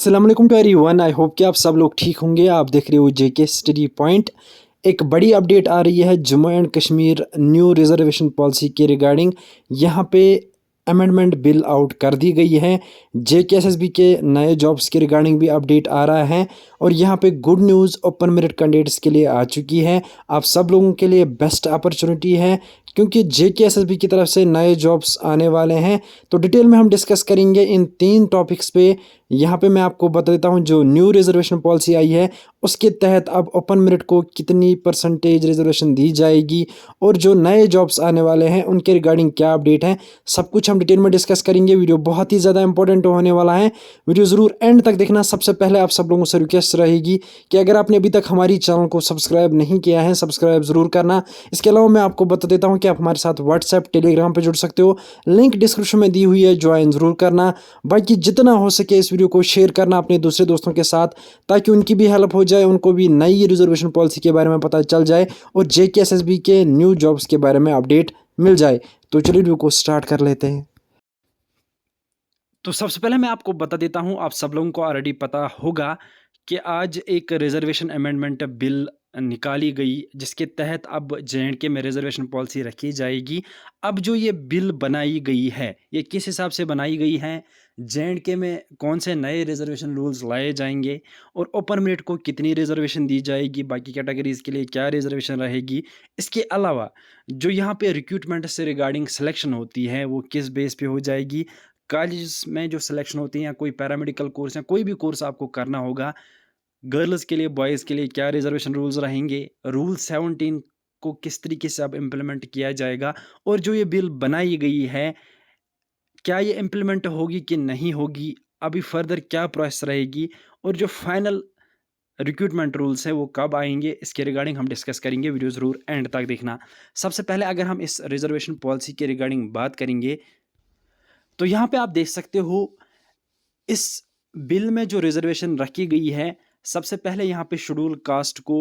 अस्सलाम वालेकुम to everyone. I hope कि आप सब लोग ठीक होंगे। आप देख रहे हो जेके स्टडी पॉइंट। एक बड़ी अपडेट आ रही है Jammu and Kashmir new reservation policy के रिगार्डिंग। यहाँ पे अमेंडमेंट बिल आउट कर दी गई है। जेकेएसएसबी के नए जॉब्स के रिगार्डिंग भी अपडेट आ रहा है। और यहाँ पे good news open merit candidates के लिए आ चुकी है। आप सब लोगों के लिए बेस्ट अपॉर्चुनिटी है क्योंकि जेकेएसएसबी की तरफ से नए जॉब्स आने वाले हैं। तो डिटेल में हम डिस्कस करेंगे इन 3 टॉपिक्स पे। यहाँ पे मैं आपको बता देता हूँ जो न्यू रिजर्वेशन पॉलिसी आई है उसके तहत अब ओपन मेरिट को कितनी परसेंटेज रिजर्वेशन दी जाएगी और जो नए जॉब्स आने वाले हैं उनके रिगार्डिंग क्या अपडेट है, सब कुछ हम डिटेल में डिस्कस करेंगे। वीडियो बहुत ही ज़्यादा इंपॉर्टेंट होने वाला है। वीडियो ज़रूर एंड तक देखना। सबसे पहले आप सब लोगों से रिक्वेस्ट रहेगी कि अगर आपने अभी तक हमारी चैनल को सब्सक्राइब नहीं किया है, सब्सक्राइब ज़रूर करना। इसके अलावा मैं आपको बता देता हूँ कि आप हमारे साथ व्हाट्सएप टेलीग्राम पर जुड़ सकते हो। लिंक डिस्क्रिप्शन में दी हुई है, ज्वाइन ज़रूर करना। बाकी जितना हो सके इस वीडियो को शेयर करना अपने दूसरे दोस्तों के साथ ताकि उनकी भी हेल्प हो जाए, उनको भी नई रिजर्वेशन पॉलिसी के बारे में पता चल जाए और जेकेएसएसबी के न्यू जॉब्स के बारे में अपडेट मिल जाए। तो चलिए वीडियो को स्टार्ट कर लेते हैं। तो सबसे पहले मैं आपको बता देता हूं, आप सब लोगों को ऑलरेडी पता होगा कि आज एक रिजर्वेशन अमेंडमेंट बिल निकाली गई जिसके तहत अब जेएंडके में रिजर्वेशन पॉलिसी रखी जाएगी। अब जो ये बिल बनाई गई है ये किस हिसाब से बनाई गई है, जेएंडके में कौन से नए रिजर्वेशन रूल्स लाए जाएंगे और ओपन मेरिट को कितनी रिजर्वेशन दी जाएगी, बाकी कैटेगरीज के लिए क्या रिजर्वेशन रहेगी। इसके अलावा जो यहाँ पे रिक्रूटमेंट से रिगार्डिंग सिलेक्शन होती है वो किस बेस पे हो जाएगी, कॉलेज में जो सिलेक्शन होती है या कोई पैरामेडिकल कोर्स या कोई भी कोर्स आपको करना होगा, गर्ल्स के लिए बॉयज़ के लिए क्या रिजर्वेशन रूल्स रहेंगे, रूल 17 को किस तरीके से अब इम्प्लीमेंट किया जाएगा और जो ये बिल बनाई गई है क्या ये इम्प्लीमेंट होगी कि नहीं होगी, अभी फर्दर क्या प्रोसेस रहेगी और जो फाइनल रिक्रूटमेंट रूल्स है वो कब आएंगे, इसके रिगार्डिंग हम डिस्कस करेंगे। वीडियो ज़रूर एंड तक देखना। सबसे पहले अगर हम इस रिजर्वेशन पॉलिसी के रिगार्डिंग बात करेंगे तो यहाँ पे आप देख सकते हो इस बिल में जो रिजर्वेशन रखी गई है, सबसे पहले यहाँ पे शेड्यूल कास्ट को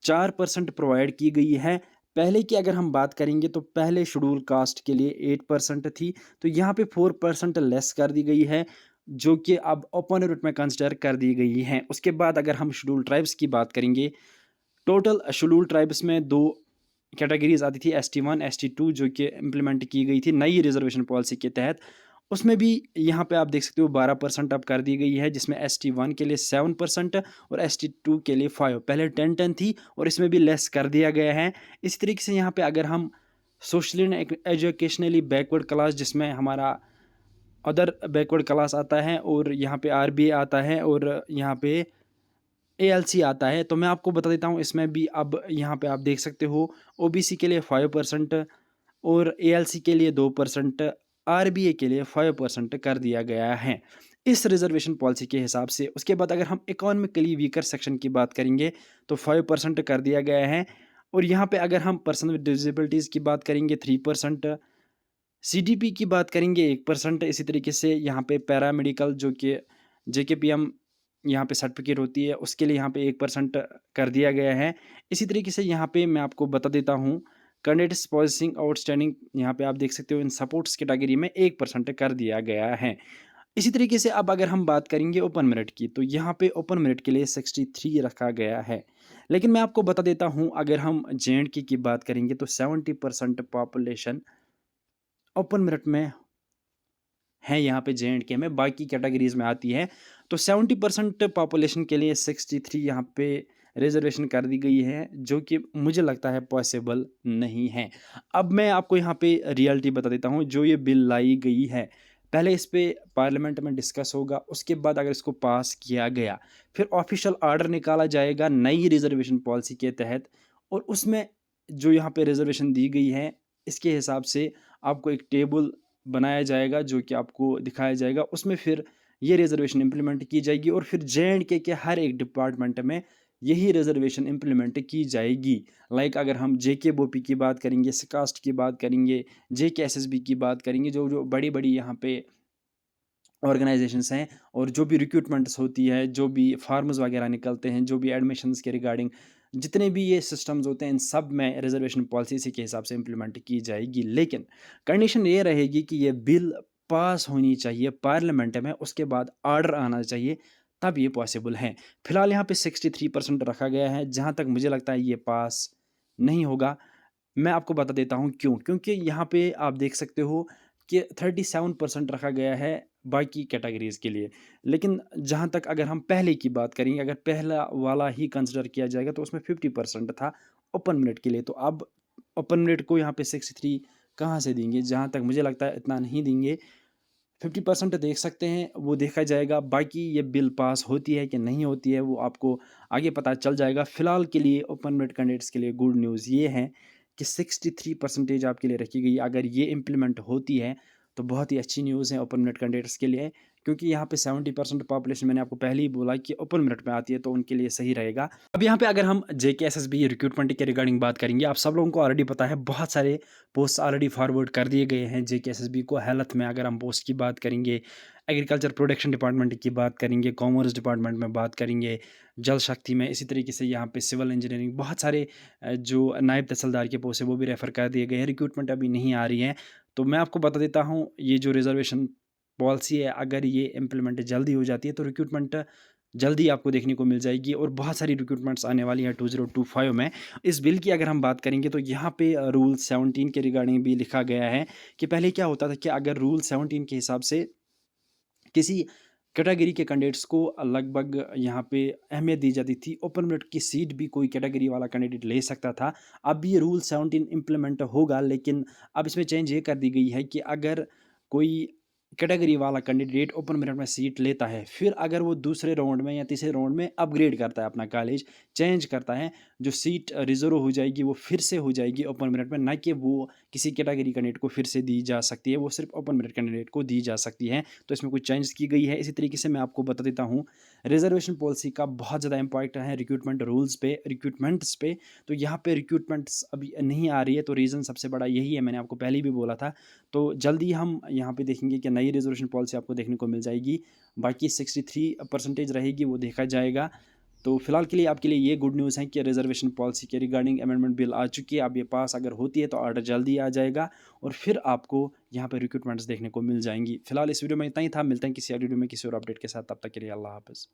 4% प्रोवाइड की गई है। पहले की अगर हम बात करेंगे तो पहले शेड्यूल कास्ट के लिए 8% थी, तो यहाँ पे 4% लेस कर दी गई है जो कि अब ओपन रूट में कंसिडर कर दी गई है। उसके बाद अगर हम शेड्यूल ट्राइब्स की बात करेंगे, टोटल शेड्यूल ट्राइब्स में 2 कैटेगरीज आती थी, ST1 ST2, जो कि इम्प्लीमेंट की गई थी नई रिजर्वेशन पॉलिसी के तहत। उसमें भी यहाँ पे आप देख सकते हो 12% अब कर दी गई है, जिसमें ST1 के लिए 7% और ST2 के लिए 5। पहले 10-10 थी और इसमें भी लेस कर दिया गया है। इस तरीके से यहाँ पे अगर हम socially and educationally backward class, जिसमें हमारा अदर बैकवर्ड क्लास आता है और यहाँ पे RBA आता है और यहाँ पे ALC आता है, तो मैं आपको बता देता हूँ इसमें भी अब यहाँ पे आप देख सकते हो OBC के लिए 5% और ALC के लिए 2%, RBA के लिए 5% कर दिया गया है इस रिजर्वेशन पॉलिसी के हिसाब से। उसके बाद अगर हम इकोनॉमिकली वीकर सेक्शन की बात करेंगे तो 5% कर दिया गया है और यहाँ पे अगर हम पर्सन विद डिजेबिलिटीज़ की बात करेंगे 3%, CDP की बात करेंगे 1%। इसी तरीके से यहाँ पे पैरामेडिकल जो कि JKPM यहाँ पे सर्टिफिकेट होती है उसके लिए यहाँ पे 1% कर दिया गया है। इसी तरीके से यहाँ पे मैं आपको बता देता हूँ कैंडिडेट्स पॉजिंग आउटस्टैंडिंग, यहाँ पे आप देख सकते हो इन सपोर्ट्स कैटेगरी में 1% कर दिया गया है। इसी तरीके से अब अगर हम बात करेंगे ओपन मेरिट की, तो यहाँ पे ओपन मेरिट के लिए 63 रखा गया है। लेकिन मैं आपको बता देता हूँ अगर हम JNK की बात करेंगे तो 70% पॉपुलेशन ओपन मेरिट में है यहाँ पे JNK में, बाकी कैटेगरीज में आती है। तो 70% पॉपुलेशन के लिए 63 यहाँ पे रिजर्वेशन कर दी गई है जो कि मुझे लगता है पॉसिबल नहीं है। अब मैं आपको यहाँ पे रियलिटी बता देता हूँ। जो ये बिल लाई गई है, पहले इस पे पार्लियामेंट में डिस्कस होगा, उसके बाद अगर इसको पास किया गया फिर ऑफिशियल ऑर्डर निकाला जाएगा नई रिजर्वेशन पॉलिसी के तहत और उसमें जो यहाँ पे रिजर्वेशन दी गई है इसके हिसाब से आपको एक टेबल बनाया जाएगा जो कि आपको दिखाया जाएगा। उसमें फिर ये रिजर्वेशन इम्प्लीमेंट की जाएगी और फिर JNK के हर एक डिपार्टमेंट में यही रिजर्वेशन इम्प्लीमेंट की जाएगी। लाइक अगर हम JKBOP की बात करेंगे, SCAST की बात करेंगे, JKSSB की बात करेंगे, जो जो बड़ी बड़ी यहाँ पे ऑर्गेनाइजेशंस हैं और जो भी रिक्रूटमेंट्स होती है, जो भी फार्म्स वगैरह निकलते हैं, जो भी एडमिशन्स के रिगार्डिंग जितने भी ये सिस्टम्स होते हैं, इन सब में रिजर्वेशन पॉलिसी इसी के हिसाब से इम्प्लीमेंट की जाएगी। लेकिन कंडीशन ये रहेगी कि ये बिल पास होनी चाहिए पार्लियामेंट में, उसके बाद ऑर्डर आना चाहिए, तब ये पॉसिबल है। फिलहाल यहाँ पे 63% रखा गया है, जहाँ तक मुझे लगता है ये पास नहीं होगा। मैं आपको बता देता हूँ क्यों? क्योंकि यहाँ पे आप देख सकते हो कि 37% रखा गया है बाकी कैटेगरीज़ के लिए। लेकिन जहाँ तक अगर हम पहले की बात करेंगे, अगर पहला वाला ही कंसिडर किया जाएगा तो उसमें 50% था ओपन मिनट के लिए। तो अब ओपन मिनट को यहाँ पे 63 कहाँ से देंगे? जहाँ तक मुझे लगता है इतना नहीं देंगे। 50% देख सकते हैं, वो देखा जाएगा। बाकी ये बिल पास होती है कि नहीं होती है, वो आपको आगे पता चल जाएगा। फ़िलहाल के लिए ओपन मिड कैंडिडेट्स के लिए गुड न्यूज़ ये है कि 63% आपके लिए रखी गई। अगर ये इम्प्लीमेंट होती है, तो बहुत ही अच्छी न्यूज़ है ओपन मिड कैंडिडेट्स के लिए, क्योंकि यहाँ पे 70% पॉपुलेशन मैंने आपको पहले ही बोला कि ओपन मिड में आती है, तो उनके लिए सही रहेगा। अब यहाँ पे अगर हम जेकेएसएसबी रिक्रूटमेंट के रिगार्डिंग बात करेंगे, आप सब लोगों को ऑलरेडी पता है, बहुत सारे पोस्ट ऑलरेडी फॉरवर्ड कर दिए गए हैं जेकेएसएसबी को। हेल्थ में अगर हम पोस्ट की बात करेंगे, एग्रीकल्चर प्रोडक्शन डिपार्टमेंट की बात करेंगे, कॉमर्स डिपार्टमेंट में बात करेंगे, जल शक्ति में, इसी तरीके से यहाँ पे सिविल इंजीनियरिंग, बहुत सारे जो नायब तहसीलदार के पोस्ट है वो भी रेफ़र कर दिए गए हैं। रिक्रूटमेंट अभी नहीं आ रही है। तो मैं आपको बता देता हूँ, ये जो रिज़र्वेशन पॉलिसी है, अगर ये इम्प्लीमेंट जल्दी हो जाती है तो रिक्रूटमेंट जल्दी आपको देखने को मिल जाएगी और बहुत सारी रिक्रूटमेंट्स आने वाली हैं 2025 में। इस बिल की अगर हम बात करेंगे तो यहाँ पे रूल 17 के रिगार्डिंग भी लिखा गया है कि पहले क्या होता था कि अगर रूल 17 के हिसाब से किसी कैटेगरी के कैंडिडेट्स को लगभग यहाँ पे अहमियत दी जाती थी। ओपन मेरिट की सीट भी कोई कैटेगरी वाला कैंडिडेट ले सकता था। अब ये रूल 17 इम्प्लीमेंट होगा, लेकिन अब इसमें चेंज ये कर दी गई है कि अगर कोई कैटेगरी वाला कैंडिडेट ओपन मेरिट में सीट लेता है, फिर अगर वो दूसरे राउंड में या तीसरे राउंड में अपग्रेड करता है, अपना कॉलेज चेंज करता है, जो सीट रिज़र्व हो जाएगी वो फिर से हो जाएगी ओपन मेरिट में, ना कि वो किसी कैटेगरी कैंडिडेट को फिर से दी जा सकती है, वो सिर्फ़ ओपन मेरिट कैंडिडेट को दी जा सकती है। तो इसमें कुछ चेंजेस की गई है। इसी तरीके से मैं आपको बता देता हूँ, रिज़र्वेशन पॉलिसी का बहुत ज़्यादा इम्पैक्ट है रिक्रूटमेंट रूल्स पे, रिक्रूटमेंट्स पे। तो यहाँ पे रिक्रूटमेंट्स अभी नहीं आ रही है, तो रीज़न सबसे बड़ा यही है, मैंने आपको पहले भी बोला था। तो जल्दी हम यहाँ पे देखेंगे कि नई रिज़र्वेशन पॉलिसी आपको देखने को मिल जाएगी। बाकी 63% रहेगी, वो देखा जाएगा। तो फिलहाल के लिए आपके लिए ये गुड न्यूज़ है कि रिज़र्वेशन पॉलिसी के रिगार्डिंग अमेंडमेंट बिल आ चुकी है। अब ये पास अगर होती है तो ऑर्डर जल्दी आ जाएगा और फिर आपको यहाँ पे रिक्रूटमेंट्स देखने को मिल जाएँगी। फिलहाल इस वीडियो में इतना ही था। मिलते हैं किसी अगली वीडियो में किसी और अपडेट के साथ। तब तक के लिए अल्लाह हाफ़िज़।